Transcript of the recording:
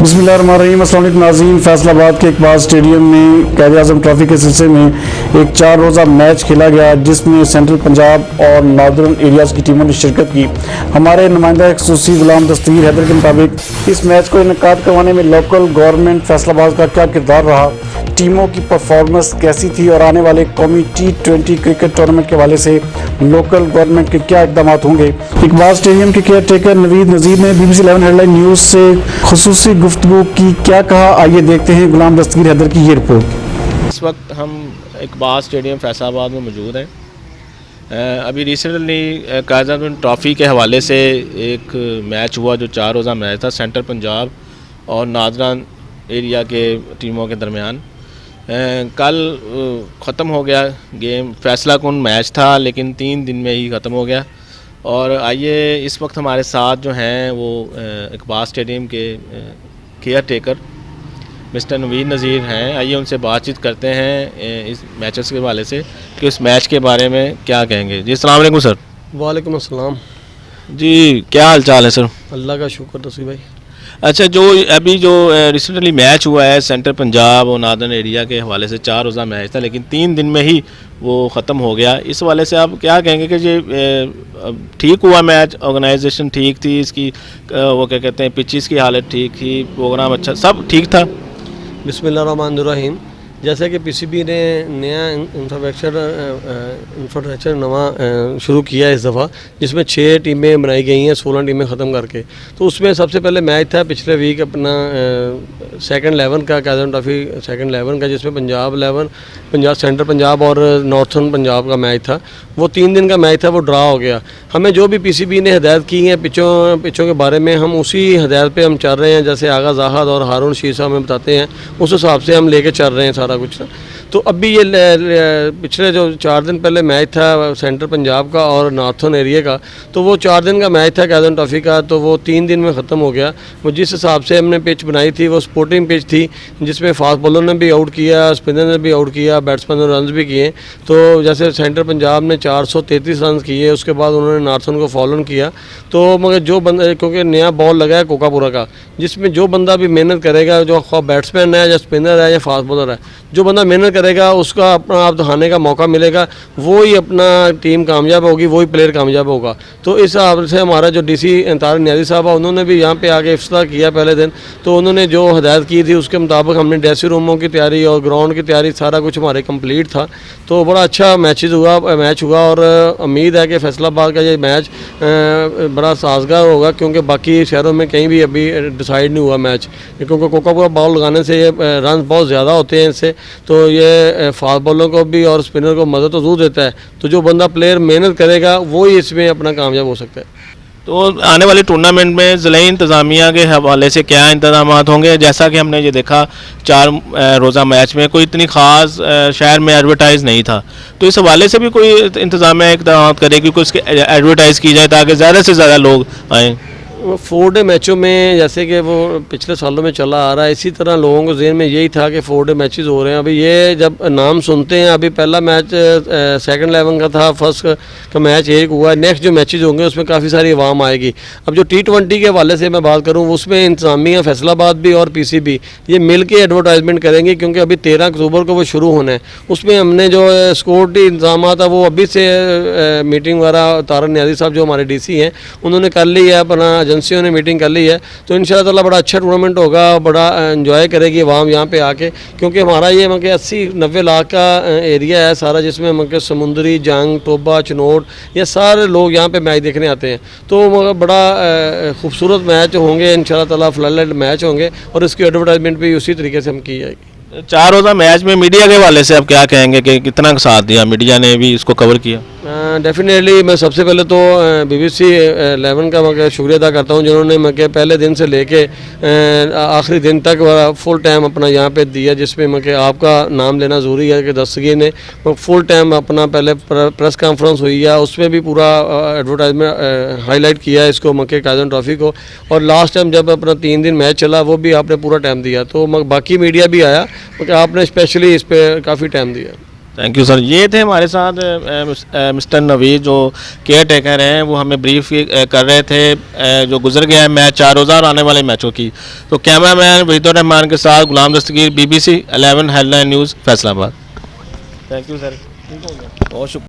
बिस्मिल्लाहिर्रहमानिर्रहीम। अस्सलाम वालेकुम नाज़रीन, फैसलाबाद के इकबाल स्टेडियम में क़ायद आज़म ट्रॉफ़ी के सिलसिले में एक 4 रोज़ा मैच खेला गया जिसमें सेंट्रल पंजाब और नॉर्दर्न एरियाज़ की टीमों ने शिरकत की। हमारे नुमाइंदा ख़ुसूसी गुलाम दस्तगीर हैदर के मुताबिक इस मैच को इनेकाद करवाने में लोकल गवर्नमेंट फैसलाबाद का क्या किरदार रहा, टीमों की परफॉर्मेंस कैसी थी और आने वाले कौमी T20 क्रिकेट टूर्नामेंट के हवाले से लोकल गवर्नमेंट के क्या इक़दाम होंगे। इकबाल स्टेडियम के केयर टेकर नवीद नज़ीर ने BBC 11 हेडलाइन न्यूज़ से खुसूसी गुफ्तगू की, क्या कहा, आइए देखते हैं गुलाम दस्तगीर हैदर की ये रिपोर्ट। इस वक्त हम इकबाल स्टेडियम फैसलाबाद में मौजूद हैं। अभी रिसेंटली क़ायद आज़म ट्रॉफ़ी के हवाले से एक मैच हुआ जो 4 रोज़ा मैच था सेंट्रल पंजाब और नॉर्दर्न एरिया के टीमों के दरमियान। कल ख़त्म हो गया गेम, फ़ैसला कुन मैच था लेकिन 3 दिन में ही ख़त्म हो गया। और आइए इस वक्त हमारे साथ जो हैं वो इकबाल स्टेडियम के केयर टेकर मिस्टर नवीद नज़ीर हैं। आइए उनसे बातचीत करते हैं इस मैचेस के हवाले से कि उस मैच के बारे में क्या कहेंगे। जी अस्सलाम वालेकुम सर। वालेकुम अस्सलाम जी, क्या हाल चाल है सर? अल्लाह का शुक्र तस्वीर भाई। अच्छा, जो अभी जो रिसेंटली मैच हुआ है सेंट्रल पंजाब और नॉर्दर्न एरिया के हवाले से 4 रोज़ा मैच था लेकिन 3 दिन में ही वो ख़त्म हो गया। इस हवाले से आप क्या कहेंगे कि ये ठीक हुआ मैच, ऑर्गेनाइजेशन ठीक थी इसकी, वो क्या कहते हैं पिचेस की हालत ठीक थी, प्रोग्राम अच्छा, सब ठीक था? बिस्मिल्लाहिर्रहमानिर्रहीम। जैसे कि PCB ने नया इंफ्रास्ट्रक्चर नवा शुरू किया है इस दफ़ा, जिसमें 6 टीमें बनाई गई हैं 16 टीमें ख़त्म करके। तो उसमें सबसे पहले मैच था पिछले वीक अपना सेकंड 11 का क़ायद आज़म ट्रॉफ़ी सेकंड 11 का, जिसमें पंजाब सेंट्रल पंजाब और नॉर्थर्न पंजाब का मैच था। वो 3 दिन का मैच था, वो ड्रा हो गया। हमें जो भी PCB ने हदायत की हैं पिचों के बारे में, हम उसी हदायत पे हम चल रहे हैं। जैसे आगा ज़ाहद और हारून शीर साहब हमें बताते हैं, उस हिसाब से हम लेके चल रहे हैं सारा कुछ। तो अभी ये पिछले जो 4 दिन पहले मैच था सेंट्रल पंजाब का और नॉर्थर्न एरिया का, तो वो 4 दिन का मैच था क़ायद आज़म ट्रॉफ़ी का, तो वो 3 दिन में ख़त्म हो गया। वो जिस हिसाब से हमने पिच बनाई थी वो स्पोर्टिंग पिच थी, जिसमें फास्ट बॉलर ने भी आउट किया, स्पिनर ने भी आउट किया, बैट्समैन ने रन भी किए। तो जैसे सेंट्रल पंजाब ने 433 रन किए, उसके बाद उन्होंने नॉर्थर्न को फॉलो किया। तो मगर जो बंदा, क्योंकि नया बॉल लगा है कोकापुरा का, जिसमें जो बंदा भी मेहनत करेगा, जो बैट्समैन है या स्पिनर है या फास्ट बॉलर है, जो बंदा मेहनत करेगा उसका अपना आप दिखाने का मौका मिलेगा, वो ही अपना टीम कामयाब होगी, वही प्लेयर कामयाब होगा। तो इस हिसाब से हमारा जो DC तारिक नियाज़ी साहब है, उन्होंने भी यहाँ पे आके इफ्तिताह किया पहले दिन। तो उन्होंने जो हदायत की थी उसके मुताबिक हमने ड्रेसिंग रूमों की तैयारी और ग्राउंड की तैयारी सारा कुछ हमारे कंप्लीट था। तो बड़ा अच्छा मैच हुआ और उम्मीद है कि फैसलाबाद का ये मैच बड़ा साजगार होगा, क्योंकि बाकी शहरों में कहीं भी अभी डिसाइड नहीं हुआ मैच, क्योंकि कोकापुरा बॉल लगाने से ये रन बहुत ज़्यादा होते हैं इससे। तो ये फास्ट बॉलर को भी और स्पिनर को मदद तो जरूर देता है। तो जो बंदा प्लेयर मेहनत करेगा वो ही इसमें अपना कामयाब हो सकता है। तो आने वाले टूर्नामेंट में ज़िले इंतज़ामिया के हवाले से क्या इंतजाम होंगे? जैसा कि हमने ये देखा 4 रोज़ा मैच में कोई इतनी ख़ास शहर में एडवर्टाइज़ नहीं था, तो इस हवाले से भी कोई इंतजामिया इक़दाम करे कि उसके एडवर्टाइज़ की जाए ताकि ज़्यादा से ज़्यादा लोग आएँ। 4 डे मैचों में जैसे कि वो पिछले सालों में चला आ रहा है, इसी तरह लोगों को ज़हन में यही था कि 4 डे मैचेस हो रहे हैं। अभी ये जब नाम सुनते हैं, अभी पहला मैच सेकंड 11 का था, फर्स्ट का मैच एक हुआ है, नेक्स्ट जो मैचेस होंगे उसमें काफ़ी सारी आवाम आएगी। अब जो T20 के हवाले से मैं बात करूँ, उसमें इंतजामिया फैसलाबाद भी और PCB ये मिल के एडवर्टाइजमेंट करेंगे, क्योंकि अभी 13 अक्टूबर को वो शुरू होना है। उसमें हमने जो सिक्योरिटी इंतजाम था वो अभी से मीटिंग वगैरह तारिक नियाज़ी साहब जो हमारे DC हैं उन्होंने कर ली है, अपना एजेंसियों ने मीटिंग कर ली है। तो इंशाअल्लाह ताला बड़ा अच्छा टूर्नामेंट होगा, बड़ा एंजॉय करेगी आवाम यहाँ पे आके, क्योंकि हमारा ये मतलब 80-90 लाख का एरिया है सारा, जिसमें मतलब समुंदरी, जंग, तोबा, चनोट, ये सारे लोग यहाँ पे मैच देखने आते हैं। तो बड़ा खूबसूरत मैच होंगे इंशाअल्लाह ताला, फ्लड मैच होंगे और इसकी एडवर्टाइजमेंट भी उसी तरीके से हम की जाएगी। 4 रोज़ा मैच में मीडिया के हवाले से आप क्या कहेंगे कि कितना साथ दिया मीडिया ने भी इसको कवर किया? डेफिनेटली मैं सबसे पहले तो BBC 11 का मैं शुक्रिया अदा करता हूँ, जिन्होंने मैं पहले दिन से लेके आखिरी दिन तक फुल टाइम अपना यहाँ पे दिया, जिसमें मैं आपका नाम लेना ज़रूरी है कि दस्तगीर ने फुल टाइम अपना पहले प्रेस कॉन्फ्रेंस हुई है, उसमें भी पूरा एडवर्टाइजमेंट हाईलाइट किया इसको क़ायद आज़म ट्रॉफ़ी को। और लास्ट टाइम जब अपना 3 दिन मैच चला वो भी आपने पूरा टाइम दिया। तो बाकी मीडिया भी आया, आपने स्पेशली इस पर काफ़ी टाइम दिया। Thank you sir. ये थे हमारे साथ मिस्टर नवीद जो केयर टेकर हैं, वो हमें ब्रीफ कर रहे थे जो गुजर गया है मैच 4 रोज़ा और आने वाले मैचों की। तो कैमरामैन वहीदुर रहमान के साथ गुलाम दस्तगीर, BBC 11 headline news Faisalabad. Thank you sir. बहुत शुक्रिया।